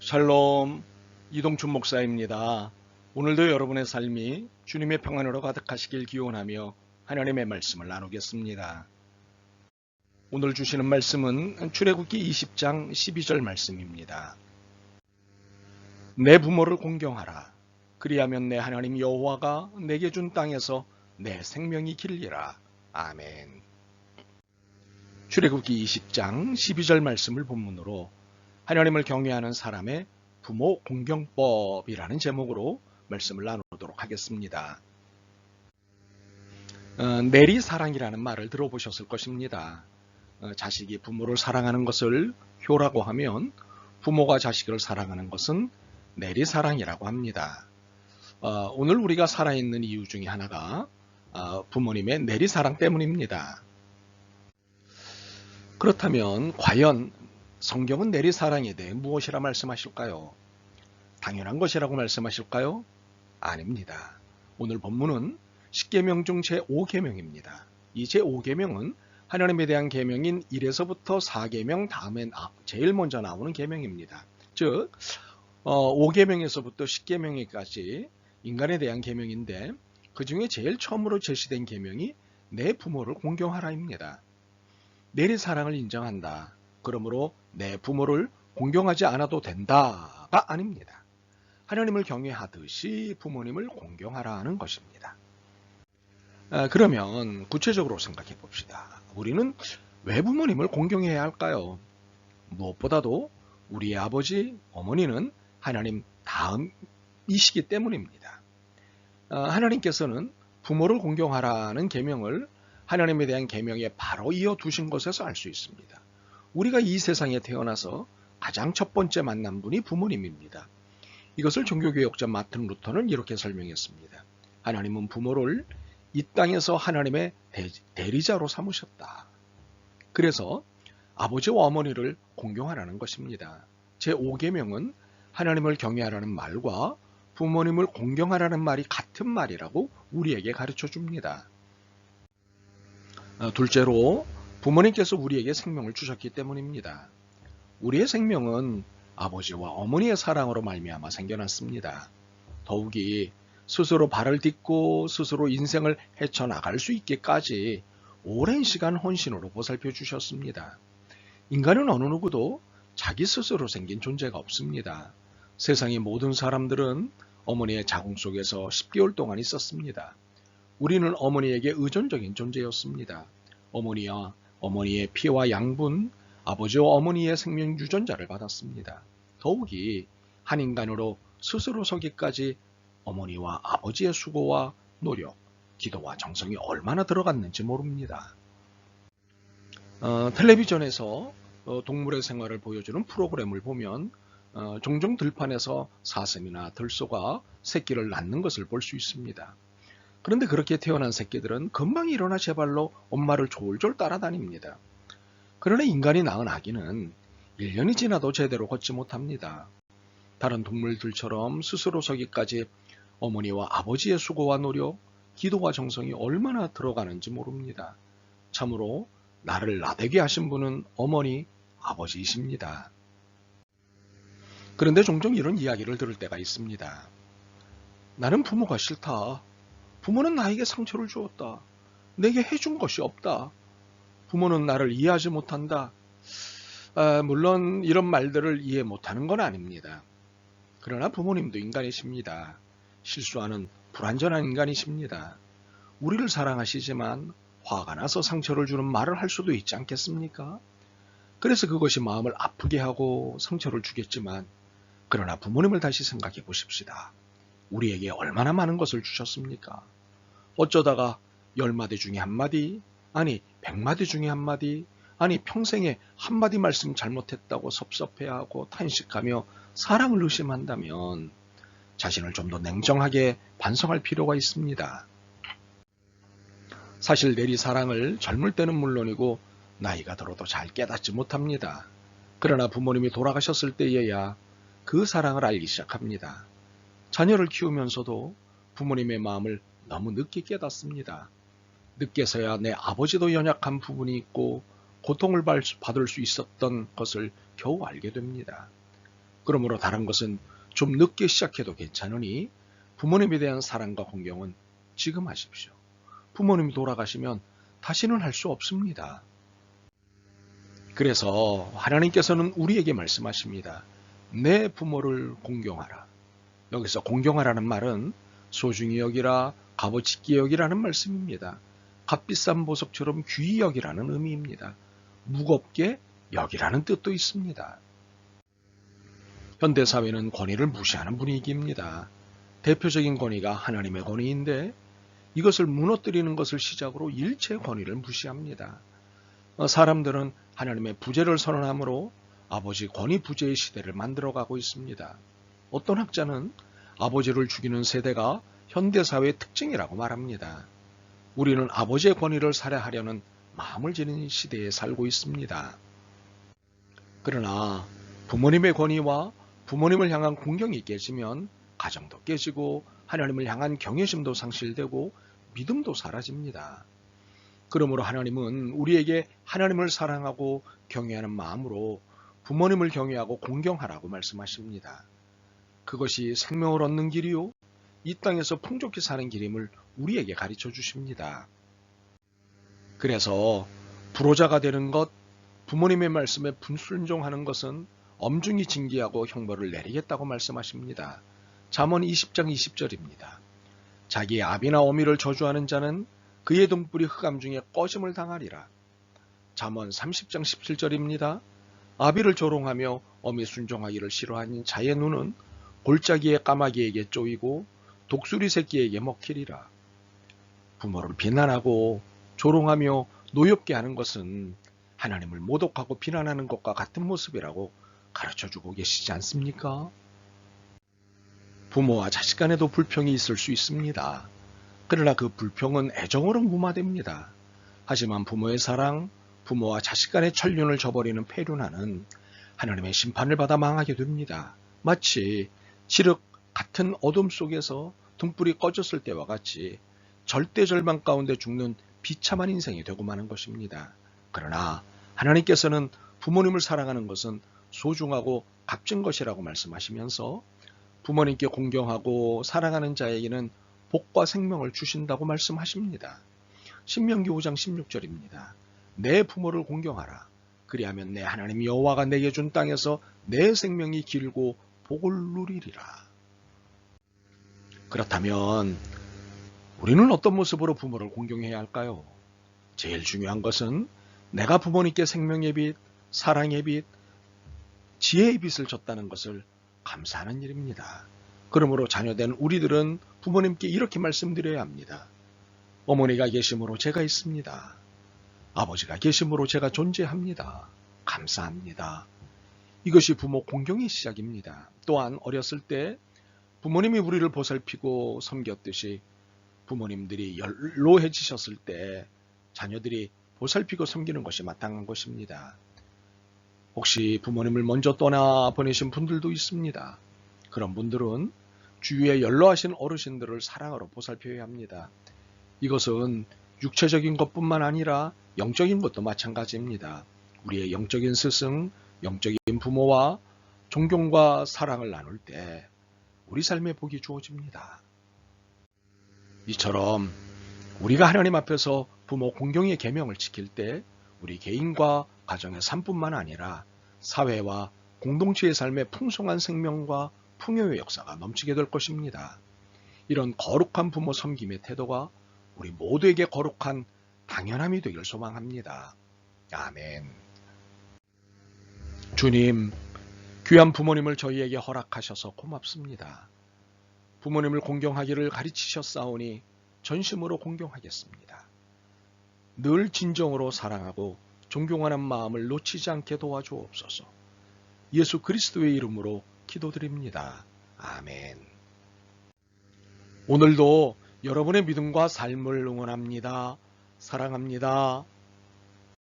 샬롬, 이동춘 목사입니다. 오늘도 여러분의 삶이 주님의 평안으로 가득하시길 기원하며 하나님의 말씀을 나누겠습니다. 오늘 주시는 말씀은 출애굽기 20장 12절 말씀입니다. 내 부모를 공경하라. 그리하면 내 하나님 여호와가 내게 준 땅에서 내 생명이 길리라. 아멘. 출애굽기 20장 12절 말씀을 본문으로 하나님을 경외하는 사람의 부모 공경법이라는 제목으로 말씀을 나누도록 하겠습니다. 내리사랑이라는 말을 들어보셨을 것입니다. 자식이 부모를 사랑하는 것을 효라고 하면 부모가 자식을 사랑하는 것은 내리사랑이라고 합니다. 오늘 우리가 살아있는 이유 중에 하나가 부모님의 내리사랑 때문입니다. 그렇다면 과연 성경은 내리사랑에 대해 무엇이라 말씀하실까요? 당연한 것이라고 말씀하실까요? 아닙니다. 오늘 본문은 십계명 중 제5계명입니다. 이 제5계명은 하나님에 대한 계명인 1에서부터 4계명 다음에 제일 먼저 나오는 계명입니다. 즉 5계명에서부터 10계명까지 인간에 대한 계명인데 그 중에 제일 처음으로 제시된 계명이 내 부모를 공경하라입니다. 내리사랑을 인정한다. 그러므로 내 부모를 공경하지 않아도 된다가 아닙니다. 하나님을 경외하듯이 부모님을 공경하라는 것입니다. 그러면 구체적으로 생각해 봅시다. 우리는 왜 부모님을 공경해야 할까요? 무엇보다도 우리의 아버지, 어머니는 하나님 다음이시기 때문입니다. 하나님께서는 부모를 공경하라는 계명을 하나님에 대한 계명에 바로 이어 두신 것에서 알 수 있습니다. 우리가 이 세상에 태어나서 가장 첫 번째 만난 분이 부모님입니다. 이것을 종교개혁자 마틴 루터는 이렇게 설명했습니다. 하나님은 부모를 이 땅에서 하나님의 대리자로 삼으셨다. 그래서 아버지와 어머니를 공경하라는 것입니다. 제5계명은 하나님을 경외하라는 말과 부모님을 공경하라는 말이 같은 말이라고 우리에게 가르쳐 줍니다. 둘째로 부모님께서 우리에게 생명을 주셨기 때문입니다. 우리의 생명은 아버지와 어머니의 사랑으로 말미암아 생겨났습니다. 더욱이 스스로 발을 딛고 스스로 인생을 헤쳐나갈 수 있기까지 오랜 시간 헌신으로 보살펴 주셨습니다. 인간은 어느 누구도 자기 스스로 생긴 존재가 없습니다. 세상의 모든 사람들은 어머니의 자궁 속에서 10개월 동안 있었습니다. 우리는 어머니에게 의존적인 존재였습니다. 어머니와 어머니의 피와 양분, 아버지와 어머니의 생명 유전자를 받았습니다. 더욱이 한 인간으로 스스로 서기까지 어머니와 아버지의 수고와 노력, 기도와 정성이 얼마나 들어갔는지 모릅니다. 텔레비전에서 동물의 생활을 보여주는 프로그램을 보면 종종 들판에서 사슴이나 들소가 새끼를 낳는 것을 볼 수 있습니다. 그런데 그렇게 태어난 새끼들은 금방 일어나 제 발로 엄마를 졸졸 따라다닙니다. 그러나 인간이 낳은 아기는 1년이 지나도 제대로 걷지 못합니다. 다른 동물들처럼 스스로 서기까지 어머니와 아버지의 수고와 노력, 기도와 정성이 얼마나 들어가는지 모릅니다. 참으로 나를 나되게 하신 분은 어머니, 아버지이십니다. 그런데 종종 이런 이야기를 들을 때가 있습니다. 나는 부모가 싫다. 부모는 나에게 상처를 주었다. 내게 해준 것이 없다. 부모는 나를 이해하지 못한다. 물론 이런 말들을 이해 못하는 건 아닙니다. 그러나 부모님도 인간이십니다. 실수하는 불완전한 인간이십니다. 우리를 사랑하시지만 화가 나서 상처를 주는 말을 할 수도 있지 않겠습니까? 그래서 그것이 마음을 아프게 하고 상처를 주겠지만 그러나 부모님을 다시 생각해 보십시다. 우리에게 얼마나 많은 것을 주셨습니까? 어쩌다가 10마디 중에 한마디, 아니 100마디 중에 한마디, 아니 평생에 한마디 말씀 잘못했다고 섭섭해하고 탄식하며 사랑을 의심한다면 자신을 좀 더 냉정하게 반성할 필요가 있습니다. 사실 내리사랑을 젊을 때는 물론이고 나이가 들어도 잘 깨닫지 못합니다. 그러나 부모님이 돌아가셨을 때에야 그 사랑을 알기 시작합니다. 자녀를 키우면서도 부모님의 마음을 너무 늦게 깨닫습니다. 늦게서야 내 아버지도 연약한 부분이 있고 고통을 받을 수 있었던 것을 겨우 알게 됩니다. 그러므로 다른 것은 좀 늦게 시작해도 괜찮으니 부모님에 대한 사랑과 공경은 지금 하십시오. 부모님이 돌아가시면 다시는 할 수 없습니다. 그래서 하나님께서는 우리에게 말씀하십니다. 내 부모를 공경하라. 여기서 공경하라는 말은 소중히 여기라, 값어치 있게 여기라는 말씀입니다. 값비싼 보석처럼 귀히 여기라는 의미입니다. 무겁게 여기라는 뜻도 있습니다. 현대사회는 권위를 무시하는 분위기입니다. 대표적인 권위가 하나님의 권위인데 이것을 무너뜨리는 것을 시작으로 일체 권위를 무시합니다. 사람들은 하나님의 부재를 선언함으로 아버지 권위 부재의 시대를 만들어가고 있습니다. 어떤 학자는 아버지를 죽이는 세대가 현대사회의 특징이라고 말합니다. 우리는 아버지의 권위를 살해하려는 마음을 지닌 시대에 살고 있습니다. 그러나 부모님의 권위와 부모님을 향한 공경이 깨지면 가정도 깨지고 하나님을 향한 경외심도 상실되고 믿음도 사라집니다. 그러므로 하나님은 우리에게 하나님을 사랑하고 경외하는 마음으로 부모님을 경외하고 공경하라고 말씀하십니다. 그것이 생명을 얻는 길이요 이 땅에서 풍족히 사는 길임을 우리에게 가르쳐 주십니다. 그래서 불효자가 되는 것, 부모님의 말씀에 불순종하는 것은 엄중히 징계하고 형벌을 내리겠다고 말씀하십니다. 잠언 20장 20절입니다. 자기의 아비나 어미를 저주하는 자는 그의 등불이 흑암 중에 꺼짐을 당하리라. 잠언 30장 17절입니다. 아비를 조롱하며 어미 순종하기를 싫어하는 자의 눈은 골짜기의 까마귀에게 쪼이고 독수리 새끼에게 먹히리라. 부모를 비난하고 조롱하며 노엽게 하는 것은 하나님을 모독하고 비난하는 것과 같은 모습이라고 가르쳐주고 계시지 않습니까? 부모와 자식 간에도 불평이 있을 수 있습니다. 그러나 그 불평은 애정으로 무마됩니다. 하지만 부모의 사랑, 부모와 자식 간의 천륜을 저버리는 폐륜하는 하나님의 심판을 받아 망하게 됩니다. 마치 칠흑 같은 어둠 속에서 등불이 꺼졌을 때와 같이 절대 절망 가운데 죽는 비참한 인생이 되고 마는 것입니다. 그러나 하나님께서는 부모님을 사랑하는 것은 소중하고 값진 것이라고 말씀하시면서 부모님께 공경하고 사랑하는 자에게는 복과 생명을 주신다고 말씀하십니다. 신명기 5장 16절입니다. 내 부모를 공경하라. 그리하면 내 하나님 여호와가 내게 준 땅에서 내 생명이 길고 복을 누리리라. 그렇다면 우리는 어떤 모습으로 부모를 공경해야 할까요? 제일 중요한 것은 내가 부모님께 생명의 빛, 사랑의 빛, 지혜의 빛을 줬다는 것을 감사하는 일입니다. 그러므로 자녀된 우리들은 부모님께 이렇게 말씀드려야 합니다. 어머니가 계심으로 제가 있습니다. 아버지가 계심으로 제가 존재합니다. 감사합니다. 이것이 부모 공경의 시작입니다. 또한 어렸을 때 부모님이 우리를 보살피고 섬겼듯이 부모님들이 연로해지셨을 때 자녀들이 보살피고 섬기는 것이 마땅한 것입니다. 혹시 부모님을 먼저 떠나보내신 분들도 있습니다. 그런 분들은 주위에 연로하신 어르신들을 사랑으로 보살펴야 합니다. 이것은 육체적인 것뿐만 아니라 영적인 것도 마찬가지입니다. 우리의 영적인 스승, 영적인 부모와 존경과 사랑을 나눌 때 우리 삶의 복이 주어집니다. 이처럼 우리가 하나님 앞에서 부모 공경의 계명을 지킬 때 우리 개인과 가정의 삶뿐만 아니라 사회와 공동체의 삶에 풍성한 생명과 풍요의 역사가 넘치게 될 것입니다. 이런 거룩한 부모 섬김의 태도가 우리 모두에게 거룩한 당연함이 되길 소망합니다. 아멘. 주님, 귀한 부모님을 저희에게 허락하셔서 고맙습니다. 부모님을 공경하기를 가르치셨사오니 전심으로 공경하겠습니다. 늘 진정으로 사랑하고 존경하는 마음을 놓치지 않게 도와주옵소서. 예수 그리스도의 이름으로 기도드립니다. 아멘. 오늘도 여러분의 믿음과 삶을 응원합니다. 사랑합니다.